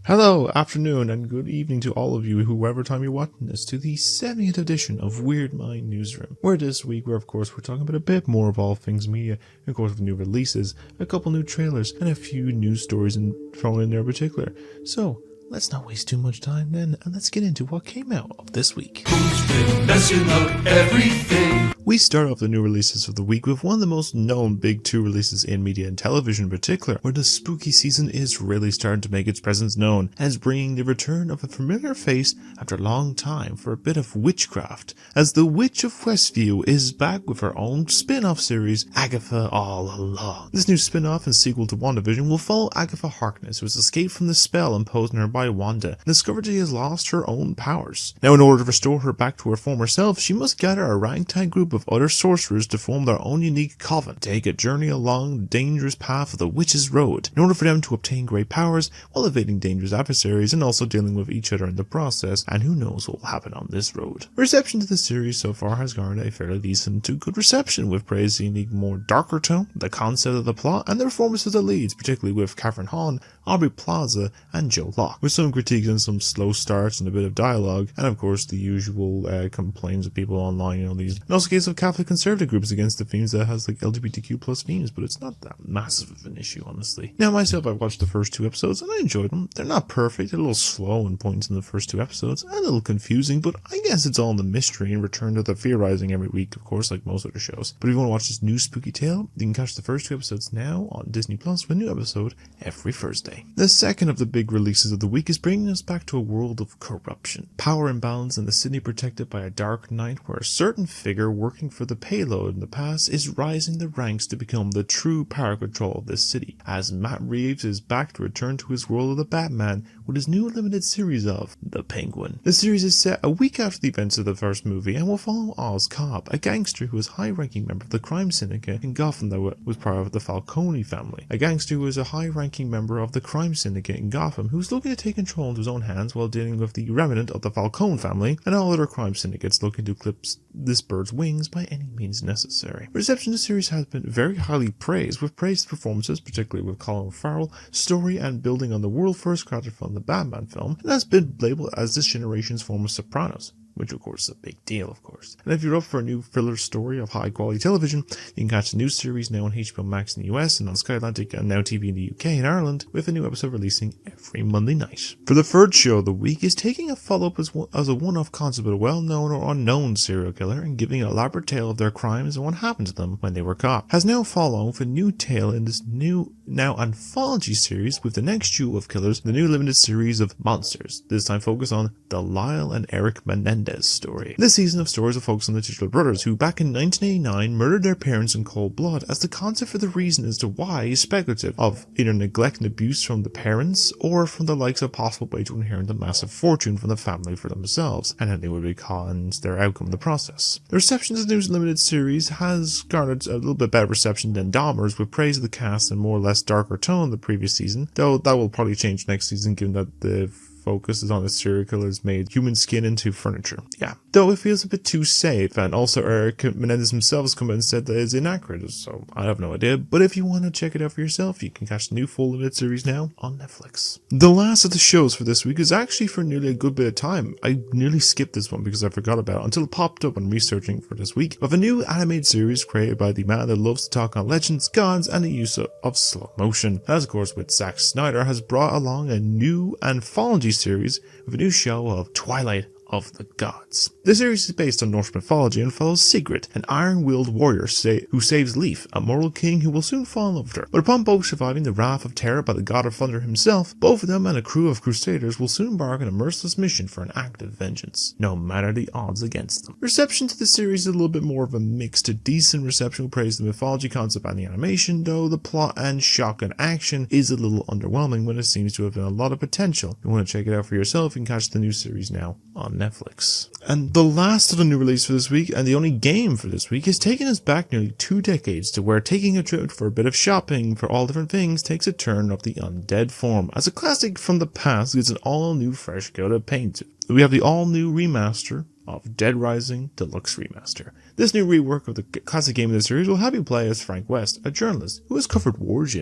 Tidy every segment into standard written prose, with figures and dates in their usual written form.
Hello, afternoon, and good evening to all of you, whoever time you're watching this, to the 70th edition of Weird Mind Newsroom, where this week, we're talking about a bit more of all things media, of course with new releases, a couple new trailers, and a few news stories thrown in there in particular. So, let's not waste too much time then, and let's get into what came out of this week. Who's been messing up everything? We start off the new releases of the week with one of the most known big two releases in media and television in particular, where the spooky season is really starting to make its presence known, as bringing the return of a familiar face after a long time for a bit of witchcraft, as the Witch of Westview is back with her own spin-off series, Agatha All Along. This new spin-off and sequel to WandaVision will follow Agatha Harkness, who has escaped from the spell imposed on her by Wanda, and discovered she has lost her own powers. Now, in order to restore her back to her former self, she must gather a ragtag group of other sorcerers to form their own unique coven, take a journey along the dangerous path of the Witch's Road, in order for them to obtain great powers while evading dangerous adversaries and also dealing with each other in the process, and who knows what will happen on this road. Reception to the series so far has garnered a fairly decent to good reception, with praise the unique, more darker tone, the concept of the plot, and the performance of the leads, particularly with Catherine Hahn, Aubrey Plaza, and Joe Locke, with some critiques and some slow starts and a bit of dialogue, and of course the usual complaints of people online, these, and also a case of Catholic conservative groups against the themes that has like LGBTQ plus themes, but it's not that massive of an issue, honestly. Now, myself, I watched the first two episodes and I enjoyed them. They're not perfect, they're a little slow in points in the first two episodes, and a little confusing, but I guess it's all in the mystery and return to the theorizing every week, of course, like most other shows. But if you want to watch this new spooky tale, you can catch the first two episodes now on Disney Plus with a new episode every Thursday. The second of the big releases of the week is bringing us back to a world of corruption, power imbalance, and the city protected by a dark night where a certain figure working for the payload in the past is rising the ranks to become the true power control of this city, as Matt Reeves is back to return to his role of the Batman with his new limited series of The Penguin. The series is set a week after the events of the first movie and will follow Oz Cobb, a gangster who is a high-ranking member of the crime syndicate in Gotham that was part of the Falcone family. A gangster who is a high-ranking member of the crime syndicate in Gotham who's looking to take control into his own hands while dealing with the remnant of the Falcone family and all other crime syndicates looking to clip this bird's wings by any means necessary. Reception to the series has been very highly praised, with praised performances, particularly with Colin Farrell, story and building on the world-first character from the Batman film, and has been labeled as this generation's form of Sopranos, which of course is a big deal, of course. And if you're up for a new thriller story of high quality television, you can catch the new series now on HBO Max in the US and on Sky Atlantic and Now TV in the UK and Ireland, with a new episode releasing every Monday night. For the third show of the week is taking a follow-up as a one-off concept of a well-known or unknown serial killer and giving an elaborate tale of their crimes and what happened to them when they were caught. Has now followed with a new tale in this new now anthology series with the next duo of killers, the new limited series of Monsters, this time focused on the Lyle and Eric Menendez story. This season of stories will focus on the titular brothers who back in 1989 murdered their parents in cold blood, as the concept for the reason as to why is speculative, of either neglect and abuse from the parents or from the likes of possible way to inherit a massive fortune from the family for themselves, and how they would be cons their outcome in the process. The reception to the new limited series has garnered a little bit better reception than Dahmer's, with praise of the cast and more or less darker tone the previous season, though that will probably change next season given that the focus is on a serial killer who's made human skin into furniture. Yeah. Though it feels a bit too safe, and also Eric Menendez himself has come out and said that it's inaccurate, so I have no idea. But if you want to check it out for yourself, you can catch the new full limited series now on Netflix. The last of the shows for this week is actually for nearly a good bit of time. I nearly skipped this one because I forgot about it until it popped up when researching for this week, of a new animated series created by the man that loves to talk on legends, gods, and the use of slow motion. As of course with Zack Snyder has brought along a new anthology series with a new show of Twilight of the Gods. The series is based on Norse mythology and follows Sigrid, an iron-willed warrior who saves Leif, a mortal king who will soon fall in love with her. But upon both surviving the wrath of terror by the god of thunder himself, both of them and a crew of crusaders will soon embark on a merciless mission for an act of vengeance, no matter the odds against them. Reception to the series is a little bit more of a mix to decent reception who praise the mythology concept and the animation, though the plot and shock and action is a little underwhelming when it seems to have a lot of potential. If you want to check it out for yourself, you can catch the new series now on Netflix. And the last of the new release for this week, and the only game for this week, is taking us back nearly 2 decades to where taking a trip for a bit of shopping for all different things takes a turn of the undead form, as a classic from the past gets an all new fresh coat of paint. We have the all new remaster of Dead Rising Deluxe Remaster. This new rework of the classic game of the series will have you play as Frank West, a journalist who has covered wars,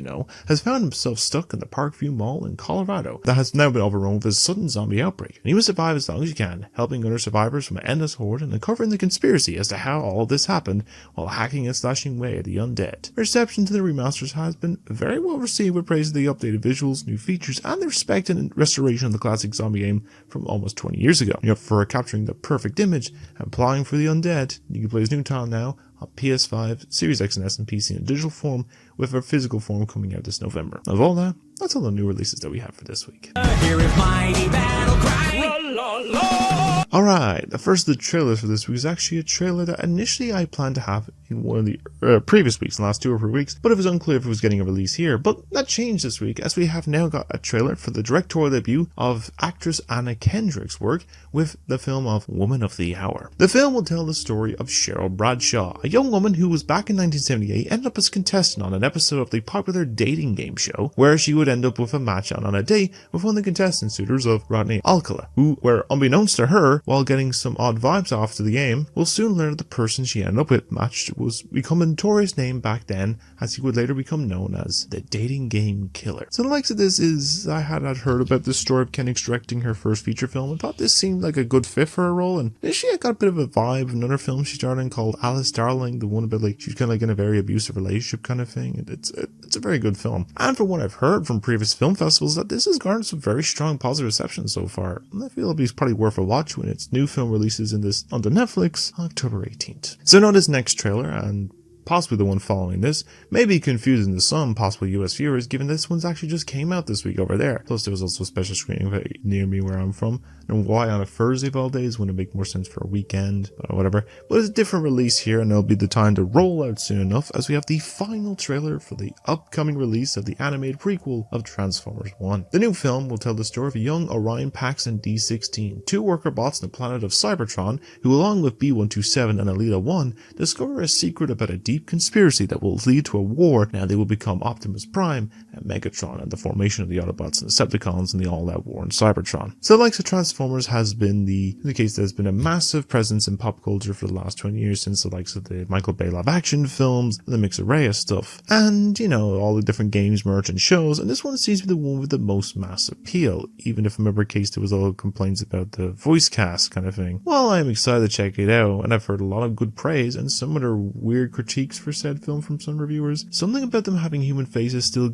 has found himself stuck in the Parkview Mall in Colorado that has now been overrun with a sudden zombie outbreak, and he must survive as long as he can, helping other survivors from an endless horde and uncovering the conspiracy as to how all of this happened while hacking and slashing away at the undead. Reception to the remasters has been very well received, with praise of the updated visuals, new features, and the respect and restoration of the classic zombie game from almost 20 years ago. For capturing the perfect image and applying for the undead. You can play as Newtown now on PS5, Series X and S, and PC in digital form, with a physical form coming out this November. Of all that, that's all the new releases that we have for this week. Here is mighty battle cry. La, la, la. Alright, the first of the trailers for this week is actually a trailer that initially I planned to have in one of the previous weeks, the last 2 or 3 weeks, but it was unclear if it was getting a release here. But that changed this week, as we have now got a trailer for the directorial debut of actress Anna Kendrick's work with the film of Woman of the Hour. The film will tell the story of Cheryl Bradshaw, a young woman who was back in 1978 ended up as a contestant on an episode of the popular dating game show, where she would end up with a match on a date with one of the contestant suitors of Rodney Alcala, who, where unbeknownst to her, while getting some odd vibes off to the game, will soon learn that the person she ended up with matched was become a notorious name back then, as he would later become known as the dating game killer. So the likes of this is, I had heard about this story of Kendrick's directing her first feature film and thought this seemed like a good fit for her role, and initially I got a bit of a vibe of another film she starred in called Alice Darling, the one about like she's kind of like in a very abusive relationship kind of thing. It's a very good film, and from what I've heard from previous film festivals, that this has garnered some very strong positive reception so far, and I feel it'll be probably worth a watch when its new film releases onto Netflix on October 18th. So now this next trailer, and possibly the one following this, may be confusing to some possible US viewers, given this one's actually just came out this week over there. Plus there was also a special screening near me where I'm from, and why on a Thursday of all days wouldn't make more sense for a weekend or whatever. But it's a different release here, and it'll be the time to roll out soon enough, as we have the final trailer for the upcoming release of the animated prequel of Transformers 1. The new film will tell the story of a young Orion Pax and D-16, 2 worker bots on the planet of Cybertron, who along with B-127 and Alita 1 discover a secret about a deep conspiracy that will lead to a war. Now they will become Optimus Prime and Megatron, and the formation of the Autobots and Decepticons in the all-out war in Cybertron. So the likes of Transformers has been the case that has been a massive presence in pop culture for the last 20 years, since the likes of the Michael Bay live action films, the mix array of stuff, and all the different games, merch and shows, and this one seems to be the one with the most mass appeal, even if I remember case there was all complaints about the voice cast kind of thing. Well, I am excited to check it out, and I've heard a lot of good praise and some other weird critiques for said film from some reviewers. Something about them having human faces still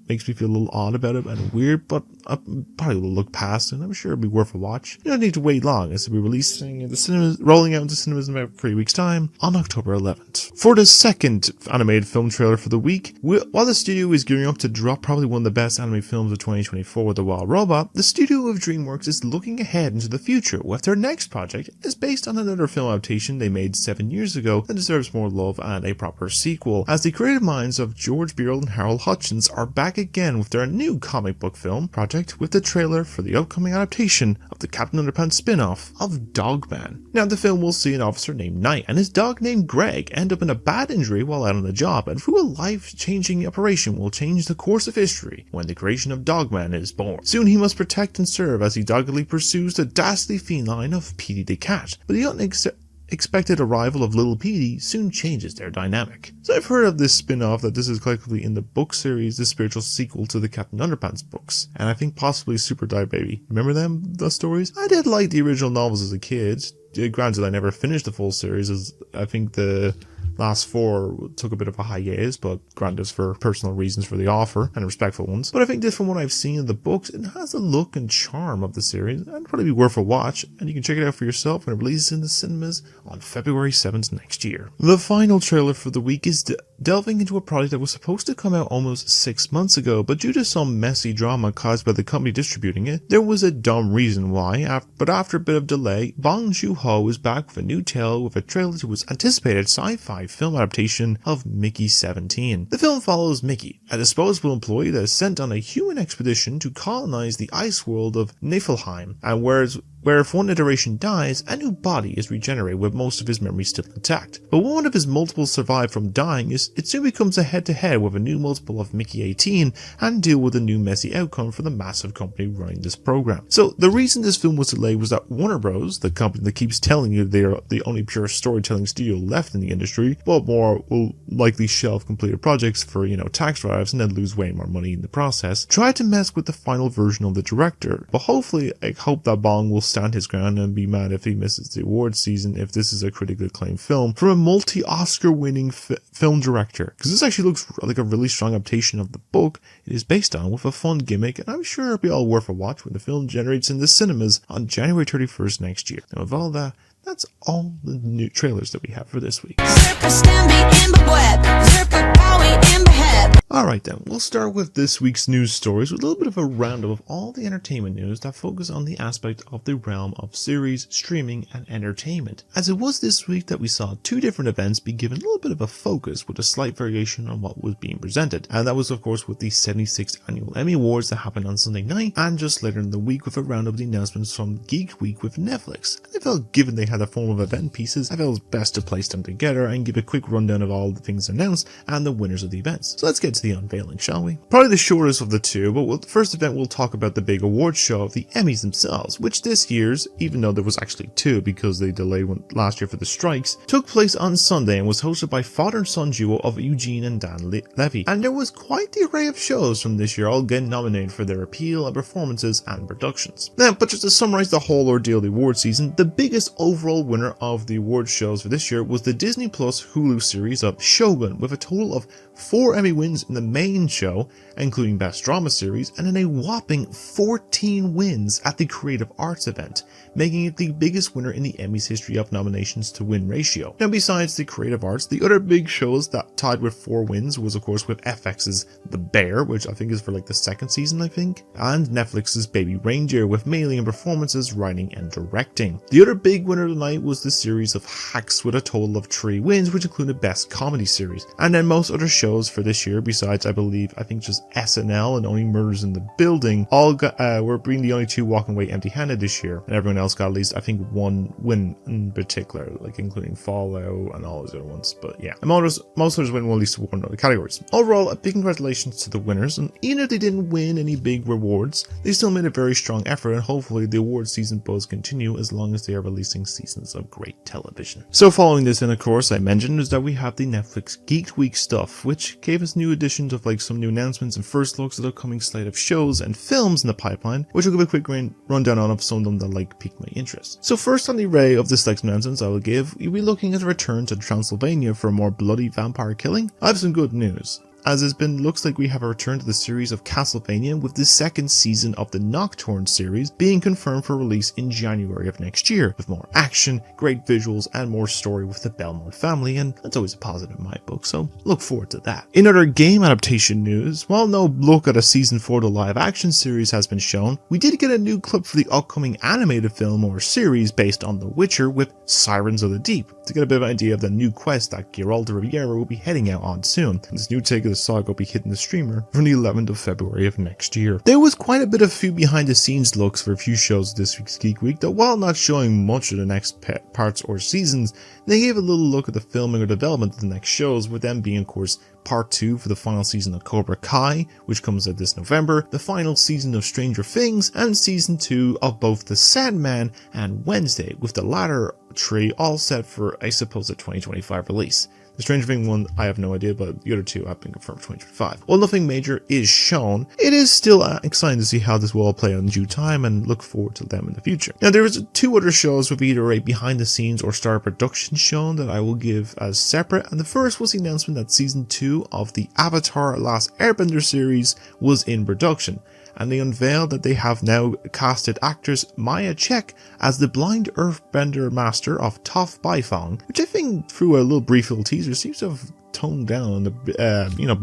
makes me feel a little odd about it and weird, but I probably will look past it, and I'm sure it'll be worth a watch. You don't need to wait long, as it'll be releasing in the cinemas, rolling out into cinemas in about 3 weeks' time on October 11th. For the second animated film trailer for the week, while the studio is gearing up to drop probably one of the best anime films of 2024 with The Wild Robot, the studio of Dreamworks is looking ahead into the future, with their next project is based on another film adaptation they made 7 years ago that deserves more love and a proper sequel, as the creative minds of George Beerle and Harold Hutchins are back again with their new comic book film project, with the trailer for the upcoming adaptation of the Captain Underpants spin-off of Dogman. Now the film will see an officer named Knight and his dog named Greg end up in a bad injury while out on the job, and through a life-changing operation will change the course of history when the creation of Dogman is born. Soon he must protect and serve as he doggedly pursues the dastardly feline of Petey the Cat, but the unexpected arrival of Little Petey soon changes their dynamic. So I've heard of this spin-off that this is collectively in the book series, the spiritual sequel to the Captain Underpants books, and I think possibly Super Dive Baby. Remember those stories? I did like the original novels as a kid. Granted, I never finished the full series, as I think the last 4 took a bit of a hiatus, but granted for personal reasons for the author and respectful ones. But I think this, from what I've seen in the books, it has the look and charm of the series, and probably be worth a watch, and you can check it out for yourself when it releases in the cinemas on February 7th next year. The final trailer for the week is delving into a project that was supposed to come out almost 6 months ago, but due to some messy drama caused by the company distributing it, there was a dumb reason why, but after a bit of delay, Bong Joon-ho is back with a new tale with a trailer to his anticipated sci-fi film adaptation of Mickey 17. The film follows Mickey, a disposable employee that is sent on a human expedition to colonize the ice world of Niflheim, and where if one iteration dies, a new body is regenerated with most of his memories still intact. But when one of his multiples survive from dying, it soon becomes a head-to-head with a new multiple of Mickey 18 and deal with a new messy outcome for the massive company running this program. So the reason this film was delayed was that Warner Bros., the company that keeps telling you they are the only pure storytelling studio left in the industry, but more will likely shelve completed projects for, tax write-offs and then lose way more money in the process, tried to mess with the final version of the director. But hopefully, I hope that Bong will stand his ground and be mad if he misses the awards season if this is a critically acclaimed film from a multi-Oscar winning film director. Because this actually looks like a really strong adaptation of the book it is based on, with a fun gimmick, and I'm sure it'll be all worth a watch when the film generates in the cinemas on January 31st next year. Now with all that, that's all the new trailers that we have for this week. Alright then, we'll start with this week's news stories with a little bit of a roundup of all the entertainment news that focus on the aspect of the realm of series, streaming, and entertainment. As it was this week that we saw two different events be given a little bit of a focus with a slight variation on what was being presented. And that was of course with the 76th Annual Emmy Awards that happened on Sunday night, and just later in the week with a roundup of the announcements from Geek Week with Netflix. And I felt given they had a form of event pieces, I felt it was best to place them together and give a quick rundown of all the things announced and the winners of the events. So let's get to the unveiling, shall we? Probably the shortest of the two, but with the first event we'll talk about the big awards show of the Emmys themselves, which this year's, even though there was actually two because they delayed one last year for the strikes, took place on Sunday and was hosted by father and son duo of Eugene and Dan Levy. And there was quite the array of shows from this year all getting nominated for their appeal and performances and productions. Now, but just to summarize the whole ordeal of the award season, the biggest overall winner of the award shows for this year was the Disney Plus Hulu series of Shogun, with a total of 4 Emmy wins in the main show, including Best Drama Series, and then a whopping 14 wins at the Creative Arts event, making it the biggest winner in the Emmys history of nominations to win ratio. Now besides the Creative Arts, the other big shows that tied with 4 wins was of course with FX's The Bear, which I think is for like the 2nd season and Netflix's Baby Reindeer, with mainly in performances, writing and directing. The other big winner of the night was the series of Hacks with a total of 3 wins, which included Best Comedy Series. And then most other shows for this year, besides I think just SNL and Only Murders in the Building, all were being the only 2 walking away empty-handed this year, and everyone else got at least I think 1 win in particular, like including Fallout and all those other ones. But yeah, and most others win at least 1 of the categories. Overall, a big congratulations to the winners, and even if they didn't win any big rewards, they still made a very strong effort, and hopefully the award season buzz continue as long as they are releasing seasons of great television. So following this, and of course I mentioned, is that we have the Netflix Geek Week stuff, which gave us new additions of like some new announcements and first looks at the upcoming slate of shows and films in the pipeline, which will give a quick rundown on of some of them that like piqued my interest. So first on the array of the select announcements I will give, you'll be looking at a return to Transylvania for a more bloody vampire killing. I have some good news, as looks like we have a return to the series of Castlevania, with the 2nd season of the Nocturne series being confirmed for release in January of next year, with more action, great visuals, and more story with the Belmont family, and that's always a positive in my book, so look forward to that. In other game adaptation news, while no look at a season 4 of the live action series has been shown, we did get a new clip for the upcoming animated film or series based on The Witcher with Sirens of the Deep, to get a bit of an idea of the new quest that Geralt de Rivera will be heading out on soon. This new take of the saga will be hitting the streamer from the 11th of February of next year. There was quite a bit of few behind the scenes looks for a few shows this week's Geek Week, that while not showing much of the next parts or seasons, they gave a little look at the filming or development of the next shows, with them being of course Part 2 for the final season of Cobra Kai, which comes out this November, the final season of Stranger Things, and Season 2 of both The Sandman and Wednesday, with the latter 3 all set for I suppose a 2025 release. The Stranger Things one, I have no idea, but the other 2 have been confirmed for 2025. While nothing major is shown, it is still exciting to see how this will all play out in due time, and look forward to them in the future. Now, there is 2 other shows with either a behind the scenes or star production shown that I will give as separate, and the first was the announcement that Season 2 of the Avatar Last Airbender series was in production, and they unveiled that they have now casted actress Maya Chek as the blind earthbender master of Toph Beifong, which I think through a brief little teaser seems to have toned down on the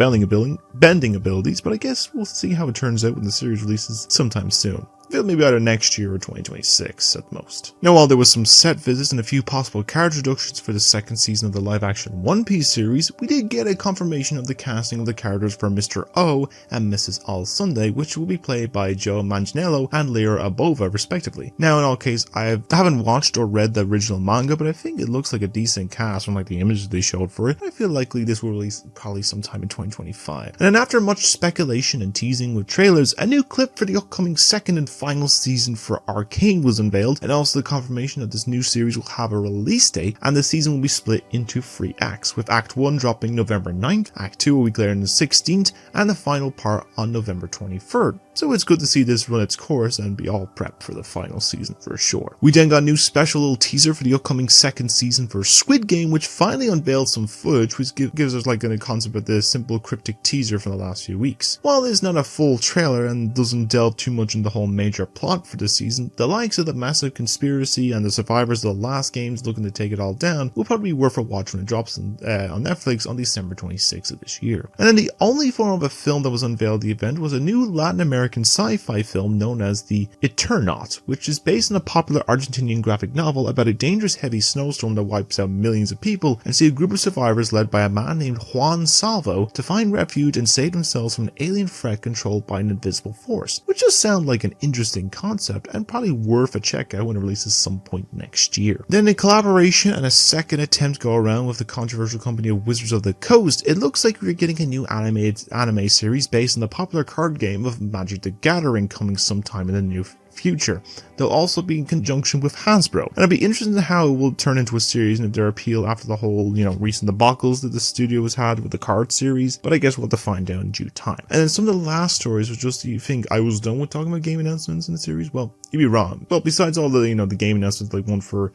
bending abilities, but I guess we'll see how it turns out when the series releases sometime soon. feel maybe either next year or 2026 at most. Now, while there was some set visits and a few possible character introductions for the second season of the live-action One Piece series, we did get a confirmation of the casting of the characters for Mr. O and Mrs. All Sunday, which will be played by Joe Manganiello and Lyra Abova, respectively. Now, in all case, I haven't watched or read the original manga, but I think it looks like a decent cast from like the images they showed for it. I feel likely this will release probably sometime in 2025. And then after much speculation and teasing with trailers, a new clip for the upcoming second and final season for Arcane was unveiled, and also the confirmation that this new series will have a release date, and the season will be split into 3 acts, with Act 1 dropping November 9th, Act 2 will be cleared on the 16th, and the final part on November 23rd. So it's good to see this run its course and be all prepped for the final season for sure. We then got a new special little teaser for the upcoming second season for Squid Game, which finally unveiled some footage, which gives us like a concept of the simple cryptic teaser from the last few weeks. While it's not a full trailer and doesn't delve too much into the whole major plot for the season, the likes of the massive conspiracy and the survivors of the last games looking to take it all down will probably be worth a watch when it drops on Netflix on December 26th of this year. And then the only form of a film that was unveiled at the event was a new Latin American sci-fi film known as The Eternaut, which is based on a popular Argentinian graphic novel about a dangerous heavy snowstorm that wipes out millions of people, and see a group of survivors led by a man named Juan Salvo to find refuge and save themselves from an alien threat controlled by an invisible force, which does sound like an interesting concept and probably worth a check out when it releases some point next year. Then in collaboration and a second attempt go around with the controversial company of Wizards of the Coast, it looks like we're getting a new anime series based on the popular card game of Magic the Gathering coming sometime in the near future. They'll also be in conjunction with Hasbro, and it'll be interesting to how it will turn into a series and if their appeal after the whole, recent debacles that the studio has had with the card series, but I guess we'll have to find out in due time. And then some of the last stories was just, you think I was done with talking about game announcements in the series? Well, you'd be wrong. Well, besides all the, the game announcements, like one for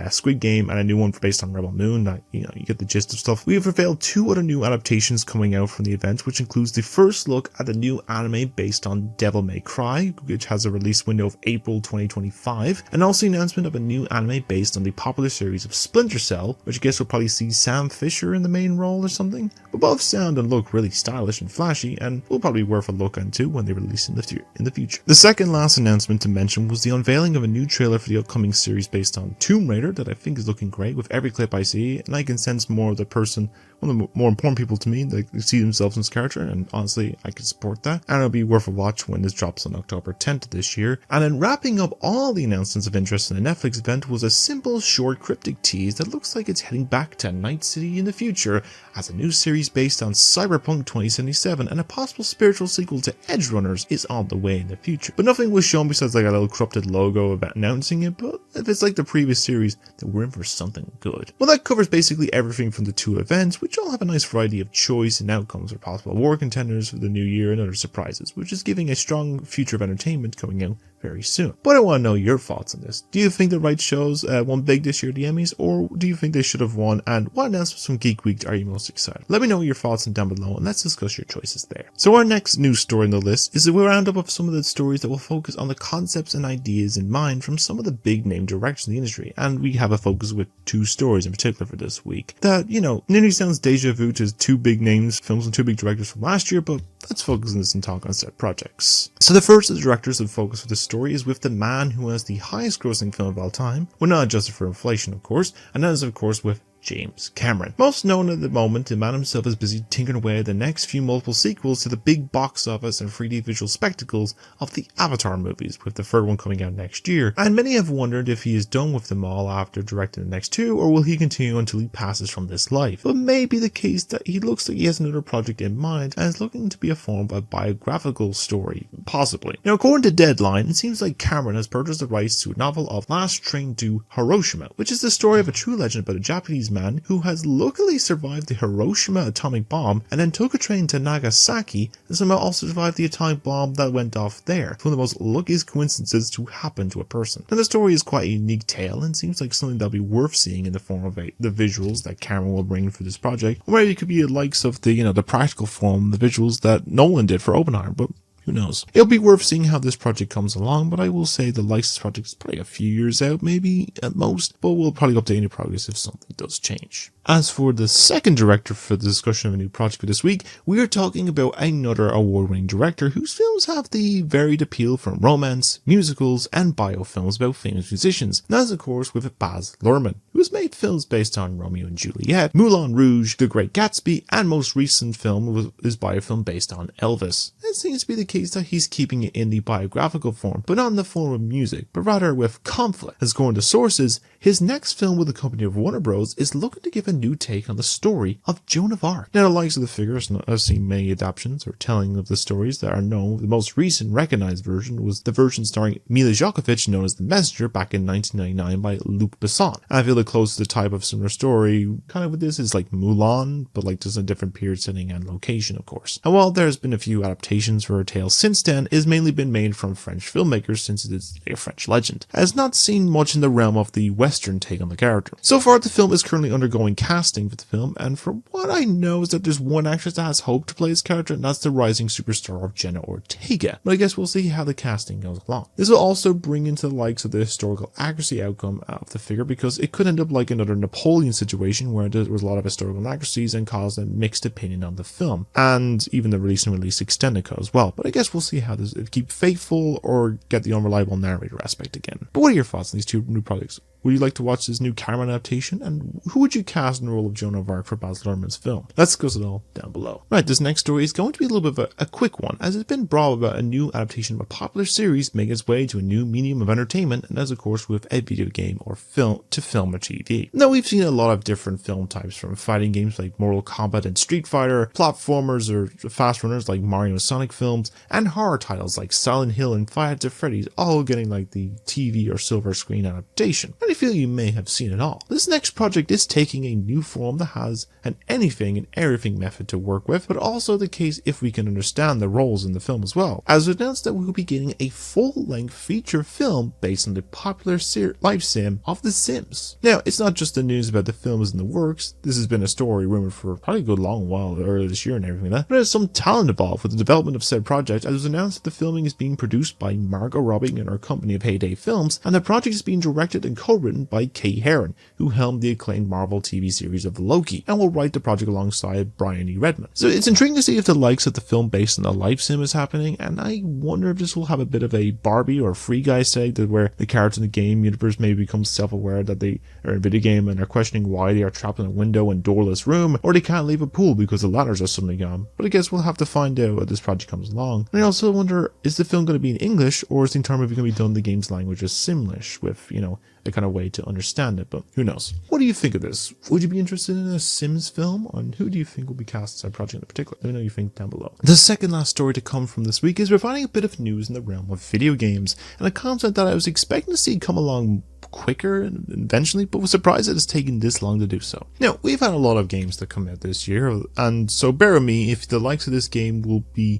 Squid Game and a new one based on Rebel Moon, that, you get the gist of stuff. We have revealed 2 other new adaptations coming out from the event, which includes the first look at the new anime based on Devil May Cry, which has a release window of April 2025, and also the announcement of a new anime based on the popular series of Splinter Cell, which I guess we'll probably see Sam Fisher in the main role or something. But both sound and look really stylish and flashy, and will probably be worth a look into when they release in the future. The second last announcement to mention was the unveiling of a new trailer for the upcoming series based on Tomb Raider that I think is looking great. With every clip I see, and I can sense more of the person, one of the more important people to me, that see themselves in this character, and honestly I can support that, and it'll be worth a watch when this drops on October 10th of this year. And then wrapping up all the announcements of interest in the Netflix event was a simple short cryptic tease that looks like it's heading back to Night City in the future as a new series based on Cyberpunk 2077, and a possible spiritual sequel to Edge Runners is on the way in the future. But nothing was shown besides like a little corrupted logo about announcing it, but if it's like the previous series, then we're in for something good. Well, that covers basically everything from the 2 events, which all have a nice variety of choice and outcomes for possible award contenders for the new year and other surprises, which is giving a strong future of entertainment coming out very soon. But I want to know your thoughts on this. Do you think the right shows won big this year at the Emmys, or do you think they should have won? And what announcements from Geek Week are you most excited? Let me know your thoughts down below, and let's discuss your choices there. So our next news story on the list is a roundup of some of the stories that will focus on the concepts and ideas in mind from some of the big name directors in the industry, and we have a focus with 2 stories in particular for this week that, nearly sounds deja vu to 2 big names, films and 2 big directors from last year, but let's focus on this and talk on set projects. So the first of the directors of focus for this story is with the man who has the highest grossing film of all time, well, not adjusted for inflation of course, and that is of course with James Cameron. Most known at the moment, the man himself is busy tinkering away at the next few multiple sequels to the big box office and 3D visual spectacles of the Avatar movies, with the third one coming out next year, and many have wondered if he is done with them all after directing the next 2, or will he continue until he passes from this life. But it may be the case that he looks like he has another project in mind and is looking to be a form of a biographical story, possibly. Now, according to Deadline, it seems like Cameron has purchased the rights to a novel of Last Train to Hiroshima, which is the story of a true legend about a Japanese man who has luckily survived the Hiroshima atomic bomb and then took a train to Nagasaki and somehow also survived the atomic bomb that went off there. It's one of the most luckiest coincidences to happen to a person. Now, the story is quite a unique tale and seems like something that'll be worth seeing in the form of the visuals that Cameron will bring for this project, or maybe it could be the likes of the practical form, the visuals that Nolan did for Oppenheimer, but who knows? It'll be worth seeing how this project comes along, but I will say the likes of this project is probably a few years out, maybe at most, but we'll probably update any progress if something does change. As for the second director for the discussion of a new project for this week, we are talking about another award-winning director whose films have the varied appeal from romance, musicals, and biofilms about famous musicians. And that's of course with Baz Luhrmann, who has made films based on Romeo and Juliet, Moulin Rouge, The Great Gatsby, and most recent film was his biofilm based on Elvis. It seems to be the case that he's keeping it in the biographical form, but not in the form of music, but rather with conflict. As according to sources, his next film with the company of Warner Bros. Is looking to give a new take on the story of Joan of Arc. Now, the likes of the figures have seen many adaptations or telling of the stories that are known. The most recent recognized version was the version starring Mila Jovovich, known as The Messenger, back in 1999 by Luc Besson. And I feel the closest type of similar story kind of with this is like Mulan, but like just a different period setting and location, of course. And while there's been a few adaptations for her tale since then, it has mainly been made from French filmmakers since it is a French legend. It has not seen much in the realm of the Western take on the character. So far, the film is currently undergoing casting for the film, and from what I know is that there's one actress that has hope to play this character, and that's the rising superstar of Jenna Ortega. But I guess we'll see how the casting goes along. This will also bring into the likes of the historical accuracy outcome of the figure, because it could end up like another Napoleon situation where there was a lot of historical inaccuracies and caused a mixed opinion on the film, and even the release and release extended cut as well. But I guess we'll see how this keep faithful or get the unreliable narrator aspect again. But what are your thoughts on these two new projects? Would you like to watch this new Cameron adaptation? And who would you cast in the role of Joan of Arc for Baz Luhrmann's film? Let's discuss it all down below. Right, this next story is going to be a little bit of a quick one, as it's been brought about a new adaptation of a popular series making its way to a new medium of entertainment, and as of course with a video game or film to film or TV. Now, we've seen a lot of different film types, from fighting games like Mortal Kombat and Street Fighter, platformers or fast runners like Mario and Sonic films, and horror titles like Silent Hill and Five Nights at Freddy's, all getting like the TV or silver screen adaptation. I feel you may have seen it all. This next project is taking a new form that has an anything and everything method to work with, but also the case if we can understand the roles in the film as well, as it announced that we will be getting a full-length feature film based on the popular life sim of The Sims. Now, it's not just the news about the film is in the works. This has been a story rumored for probably a good long while earlier this year and everything like that, but there's some talent involved with the development of said project, as it was announced that the filming is being produced by Margot Robbie and her company of Heyday Films, and the project is being directed and co-written by Kay Herron, who helmed the acclaimed Marvel TV series of Loki, and will write the project alongside Brian E. Redmond. So it's intriguing to see if the likes of the film based on the life sim is happening, and I wonder if this will have a bit of a Barbie or Free Guy seg, that where the characters in the game universe maybe become self-aware that they are in a video game and are questioning why they are trapped in a window and doorless room, or they can't leave a pool because the ladders are suddenly gone. But I guess we'll have to find out as this project comes along. And I also wonder, is the film going to be in English, or is the entire movie going to be done in the game's language as Simlish, with, you know, a kind of way to understand it, but who knows. What do you think of this? Would you be interested in a Sims film? And who do you think will be cast as a project in particular? Let me know what you think down below. The second last story to come from this week is we're finding a bit of news in the realm of video games, and a concept that I was expecting to see come along quicker eventually, but was surprised that it's taken this long to do so. Now, we've had a lot of games that come out this year, and so bear with me if the likes of this game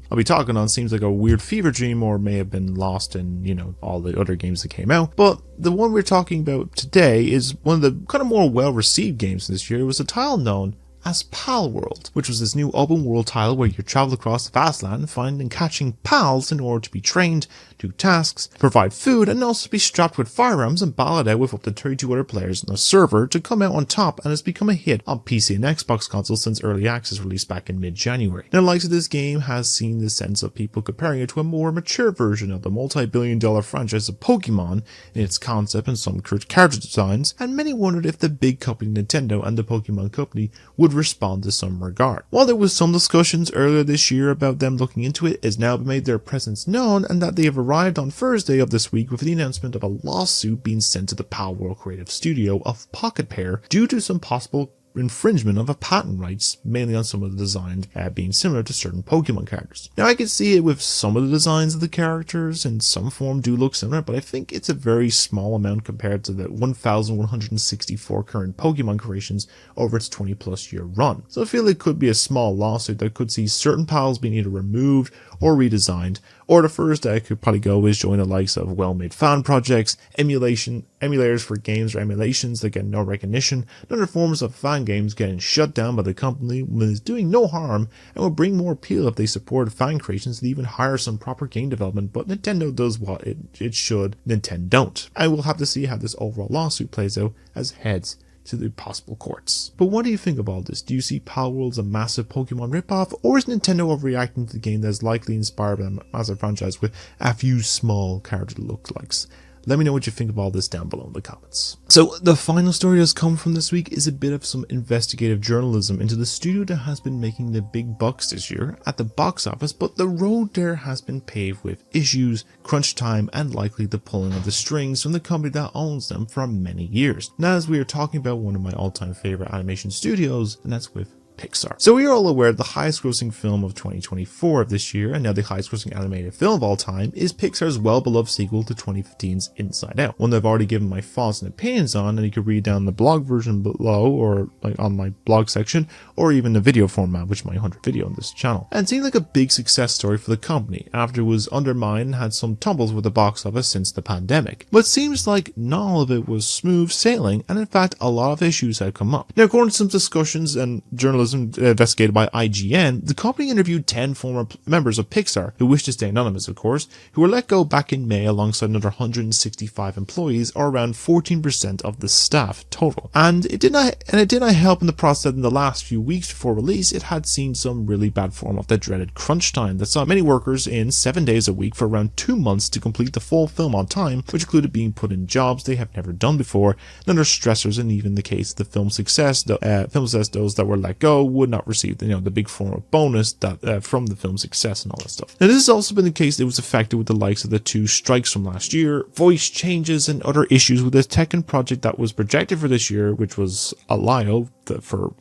I'll be talking on seems like a weird fever dream, or may have been lost in, you know, all the other games that came out. But the one we're talking about today is one of the kind of more well-received games this year. It was a title known as Pal World, which was this new open world title where you travel across the vast land, finding and catching pals in order to be trained, do tasks, provide food, and also be strapped with firearms and battle it out with up to 32 other players on a server to come out on top, and has become a hit on PC and Xbox consoles since early access release back in mid-January. Now, the likes of this game has seen the sense of people comparing it to a more mature version of the multi-billion-dollar franchise of Pokemon in its concept and some character designs, and many wondered if the big company Nintendo and the Pokemon company would respond to some regard. While there was some discussions earlier this year about them looking into it, has now made their presence known, and that they have arrived on Thursday of this week with the announcement of a lawsuit being sent to the Pal World creative studio of Pocket Pair due to some possible infringement of a patent rights, mainly on some of the designs being similar to certain Pokemon characters. Now, I can see it with some of the designs of the characters in some form do look similar, but I think it's a very small amount compared to the 1,164 current Pokemon creations over its 20 plus year run. So I feel it could be a small lawsuit that could see certain pals being either removed or redesigned, Or the first I could probably go is join the likes of well-made fan projects, emulators for games or emulations that get no recognition, and other forms of fan games getting shut down by the company when it's doing no harm and will bring more appeal if they support fan creations and even hire some proper game development, but Nintendo does what it should, Nintendo don't. I will have to see how this overall lawsuit plays out as heads to the possible courts. But what do you think of all this? Do you see Palworld as a massive Pokemon ripoff, or is Nintendo overreacting to the game that is likely inspired by a massive franchise with a few small character lookalikes? Let me know what you think of all this down below in the comments. So the final story that's come from this week is a bit of some investigative journalism into the studio that has been making the big bucks this year at the box office, but the road there has been paved with issues, crunch time, and likely the pulling of the strings from the company that owns them for many years. Now, as we are talking about one of my all-time favorite animation studios, and that's with Pixar. So we are all aware the highest grossing film of 2024 of this year, and now the highest grossing animated film of all time, is Pixar's well-beloved sequel to 2015's Inside Out, one that I've already given my thoughts and opinions on, and you can read down the blog version below, or like on my blog section, or even the video format, which is my 100th video on this channel. And it seemed like a big success story for the company, after it was undermined and had some tumbles with the box office since the pandemic. But it seems like not all of it was smooth sailing, and in fact a lot of issues had come up. Now, according to some discussions and journalism investigated by IGN, the company interviewed 10 former members of Pixar, who wished to stay anonymous of course, who were let go back in May alongside another 165 employees, or around 14% of the staff total. And it did not help in the process that in the last few weeks before release, it had seen some really bad form of the dreaded crunch time that saw many workers in 7 days a week for around 2 months to complete the full film on time, which included being put in jobs they have never done before, and other stressors, and even the case of the film success, those that were let go would not receive the big form of bonus that from the film's success and all that stuff. Now, this has also been the case that was affected with the likes of the 2 strikes from last year, voice changes, and other issues with the Tekken project that was projected for this year, which was Alio for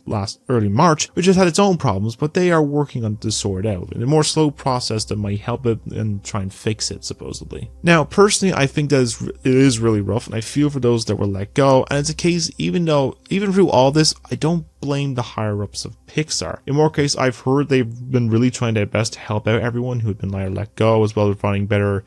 early March, which has had its own problems, but they are working on to sort out in a more slow process that might help it and try and fix it, supposedly. Now, personally, I think that it is really rough, and I feel for those that were let go, and it's a case, even through all this, I don't blame the higher-ups of Pixar. In more case, I've heard they've been really trying their best to help out everyone who had been let go, as well as providing better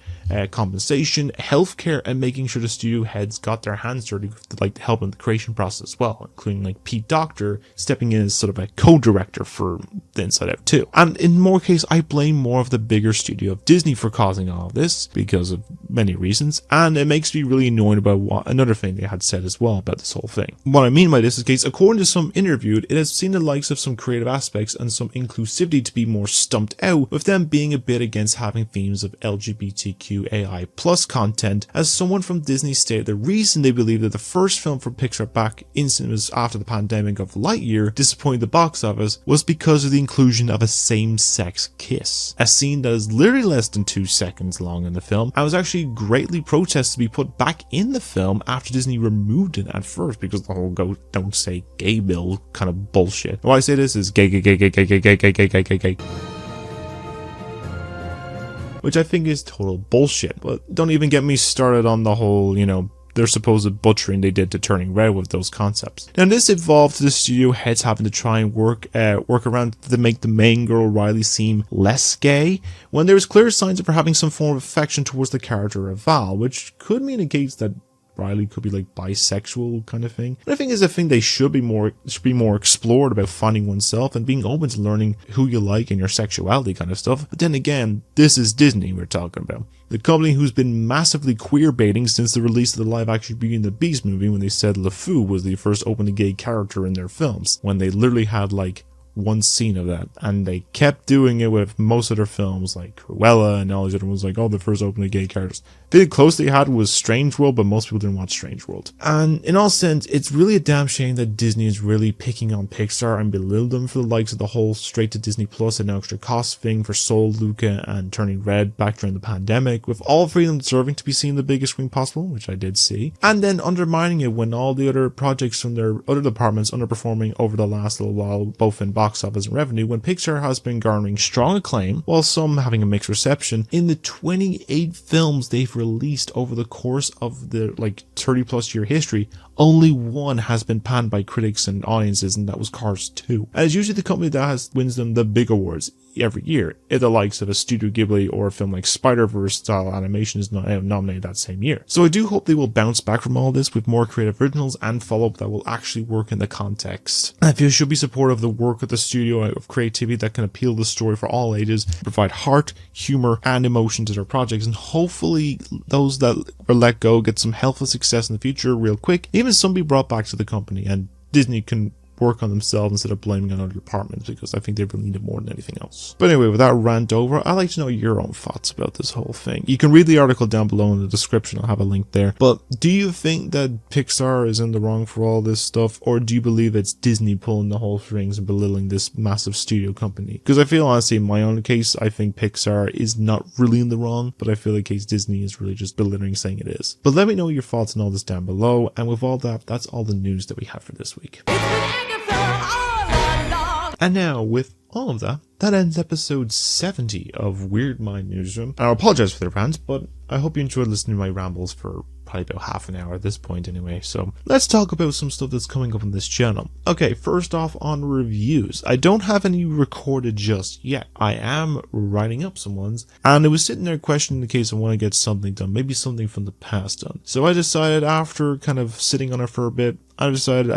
compensation, healthcare, and making sure the studio heads got their hands dirty to help in the creation process as well, including Pete Docter stepping in as sort of a co-director for the Inside Out 2. And in more case, I blame more of the bigger studio of Disney for causing all of this, because of many reasons, and it makes me really annoyed about another thing they had said as well about this whole thing. What I mean by this is, case, according to some interviewed, it has seen the likes of some creative aspects and some inclusivity to be more stumped out, with them being a bit against having themes of LGBTQAI plus content, as someone from Disney stated the reason they believe that the first film for Pixar back in cinemas after the pandemic of Lightyear disappointed the box office was because of the inclusion of a same-sex kiss, a scene that is literally less than 2 seconds long in the film, and was actually greatly protested to be put back in the film after Disney removed it at first because the whole don't say gay bill kind of bullshit. Why I say this is gay, which I think is total bullshit. But don't even get me started on the whole, their supposed butchering they did to Turning Red with those concepts. Now, this evolved to the studio heads having to try and work around to make the main girl Riley seem less gay, when there was clear signs of her having some form of affection towards the character of Val, which could mean a case that Riley could be bisexual kind of thing. But I think is a thing they should be more explored about finding oneself and being open to learning who you like and your sexuality kind of stuff. But then again, this is Disney we're talking about. The company who's been massively queer baiting since the release of the live action Beauty and the Beast movie, when they said LeFou was the first openly gay character in their films, when they literally had one scene of that, and they kept doing it with most of their films like Cruella and all these other ones, the first openly gay characters. The close they had was Strange World, but most people didn't watch Strange World. And in all sense, it's really a damn shame that Disney is really picking on Pixar and belittle them for the likes of the whole straight to Disney Plus and no extra cost thing for Soul, Luca, and Turning Red back during the pandemic, with all three of them deserving to be seen the biggest screen possible, which I did see, and then undermining it when all the other projects from their other departments underperforming over the last little while, both in box office and revenue, when Pixar has been garnering strong acclaim, while some having a mixed reception, in the 28 films they've released over the course of their 30 plus year history. only one has been panned by critics and audiences, and that was Cars 2. And it's usually the company that wins them the big awards every year. If the likes of a Studio Ghibli or a film like Spider-Verse style animation is not nominated that same year. So I do hope they will bounce back from all this with more creative originals and follow-up that will actually work in the context. I feel should be supportive of the work of the studio, of creativity that can appeal the story for all ages, provide heart, humor, and emotion to their projects, and hopefully those that were let go get some helpful success in the future real quick, even some be brought back to the company, and Disney can work on themselves instead of blaming on other departments, because I think they really need it more than anything else. But anyway, with that rant over, I'd like to know your own thoughts about this whole thing. You can read the article down below in the description, I'll have a link there. But do you think that Pixar is in the wrong for all this stuff, or do you believe it's Disney pulling the whole strings and belittling this massive studio company? Because I feel honestly, in my own case, I think Pixar is not really in the wrong, but I feel like case Disney is really just belittling, saying it is. But let me know your thoughts on all this down below, and with all that, that's all the news that we have for this week. And now, with all of that, that ends episode 70 of Weird Mind Newsroom. And I apologize for the rant, but I hope you enjoyed listening to my rambles for probably about half an hour at this point anyway. So let's talk about some stuff that's coming up on this channel. Okay, first off, on reviews. I don't have any recorded just yet. I am writing up some ones, and I was sitting there questioning in case I want to get something done, maybe something from the past done. So I decided, after kind of sitting on it for a bit, I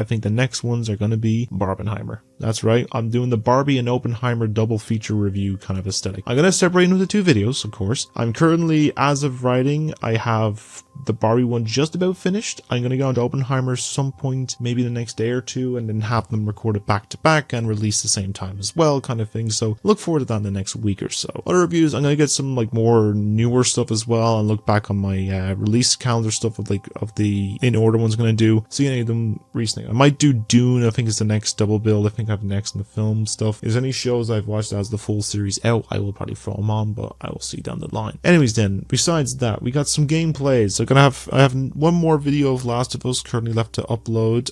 think the next ones are going to be Barbenheimer. That's right, I'm doing the Barbie and Oppenheimer double feature review kind of aesthetic. I'm going to separate into the two videos, of course. I'm currently, as of writing, I have the Barbie one just about finished. I'm going to go into Oppenheimer some point, maybe the next day or two, and then have them recorded back to back and release the same time as well, kind of thing. So look forward to that in the next week or so. Other reviews, I'm going to get some like more newer stuff as well, and look back on my release calendar stuff of the in order ones I'm going to do. See any of them recently. I might do Dune, I think it's the next double build. I think I have next in the film stuff. If there's any shows I've watched as the full series out, I will probably throw them on, but I will see down the line. Anyways then, besides that, we got some gameplays. So I have one more video of Last of Us currently left to upload.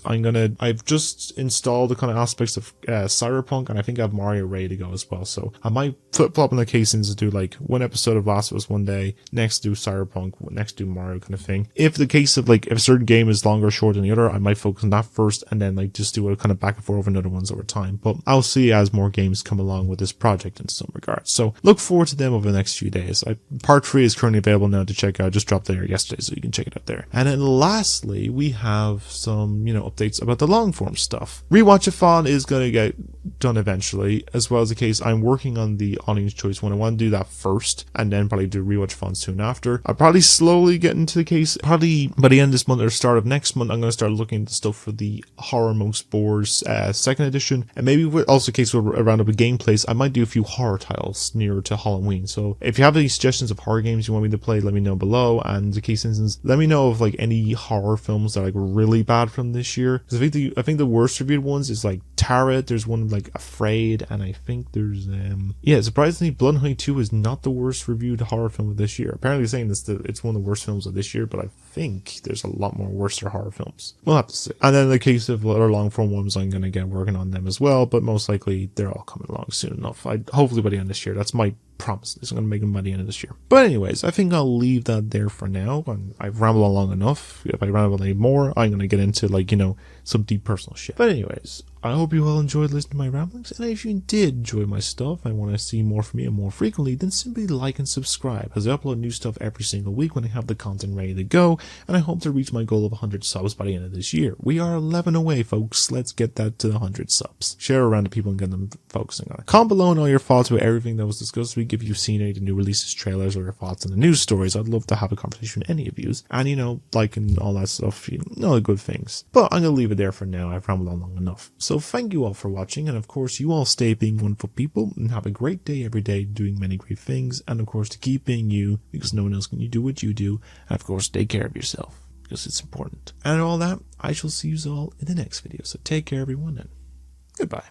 I've just installed the kind of aspects of Cyberpunk, and I think I have Mario ready to go as well. So I might flip-flop in the casings to do like one episode of Last of Us one day, next do Cyberpunk, next do Mario kind of thing. If the case of like, if a certain game is longer or shorter than the other, I might focus on that first, and then like just do a kind of back and forth with other ones over time. But I'll see as more games come along with this project in some regards. So look forward to them over the next few days. Part 3 is currently available now to check out. I just dropped there yesterday, so you can check it out there. And then lastly, we have some, updates about the long form stuff. Rewatch-a-thon is going to get done eventually, as well as the case I'm working on the audience choice one. I want to do that first, and then probably do rewatch-a-thon soon after. I'll probably slowly get into the case. Probably by the end of this month or start of next month, I'm going to start looking into stuff for the Horror Most Boars second edition, and maybe also the case around up with gameplays. I might do a few horror titles nearer to Halloween. So if you have any suggestions of horror games you want me to play, let me know below. And the case instance, let me know of like any horror films that are like really bad from this year. Because I think the worst reviewed ones is like Tarot. There's one like Afraid, and I think there's surprisingly, Blood Honey 2 is not the worst reviewed horror film of this year. Apparently saying it's one of the worst films of this year, but I think there's a lot more worse horror films. We'll have to see. And then in the case of other long form ones, I'm gonna get working on them as well, but most likely they're all coming along soon enough. Hopefully by the end of this year. That's my promise. I'm going to make them by the end of this year. But anyways, I think I'll leave that there for now. I've rambled on long enough. If I ramble any more, I'm going to get into some deep personal shit. But anyways, I hope you all enjoyed listening to my ramblings, and if you did enjoy my stuff and want to see more from me and more frequently, then simply like and subscribe, as I upload new stuff every single week when I have the content ready to go, and I hope to reach my goal of 100 subs by the end of this year. We are 11 away, folks. Let's get that to the 100 subs. Share around to people and get them focusing on it. Comment below on all your thoughts about everything that was discussed this week. If you've seen any of the new releases, trailers, or your thoughts on the news stories, I'd love to have a conversation with any of you. And, liking all that stuff, all the good things. But I'm going to leave it there for now. I've rambled on long enough. So thank you all for watching, and of course you all stay being wonderful people and have a great day every day, doing many great things, and of course to keep being you, because no one else can do what you do, and of course take care of yourself, because it's important. And all that, I shall see you all in the next video. So take care everyone, and goodbye.